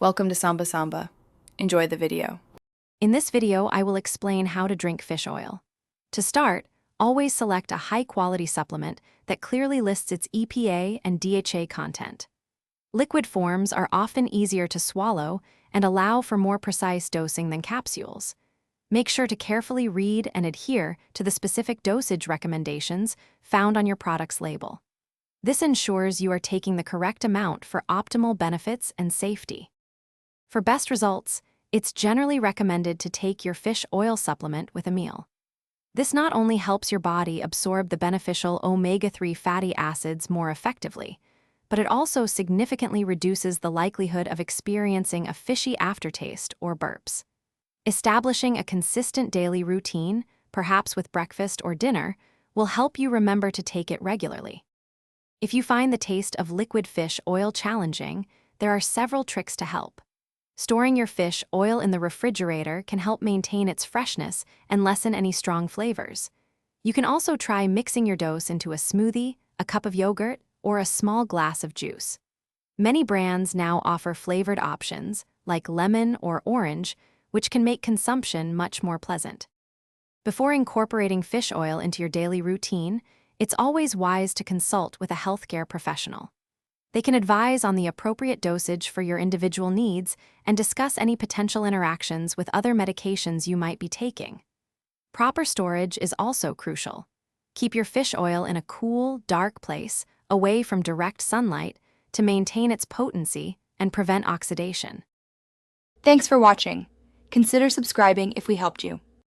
Welcome to Samba Samba. Enjoy the video. In this video, I will explain how to drink fish oil. To start, always select a high-quality supplement that clearly lists its EPA and DHA content. Liquid forms are often easier to swallow and allow for more precise dosing than capsules. Make sure to carefully read and adhere to the specific dosage recommendations found on your product's label. This ensures you are taking the correct amount for optimal benefits and safety. For best results, it's generally recommended to take your fish oil supplement with a meal. This not only helps your body absorb the beneficial omega-3 fatty acids more effectively, but it also significantly reduces the likelihood of experiencing a fishy aftertaste or burps. Establishing a consistent daily routine, perhaps with breakfast or dinner, will help you remember to take it regularly. If you find the taste of liquid fish oil challenging, there are several tricks to help. Storing your fish oil in the refrigerator can help maintain its freshness and lessen any strong flavors. You can also try mixing your dose into a smoothie, a cup of yogurt, or a small glass of juice. Many brands now offer flavored options, like lemon or orange, which can make consumption much more pleasant. Before incorporating fish oil into your daily routine, it's always wise to consult with a healthcare professional. They can advise on the appropriate dosage for your individual needs and discuss any potential interactions with other medications you might be taking. Proper storage is also crucial. Keep your fish oil in a cool, dark place, away from direct sunlight, to maintain its potency and prevent oxidation. Thanks for watching. Consider subscribing if we helped you.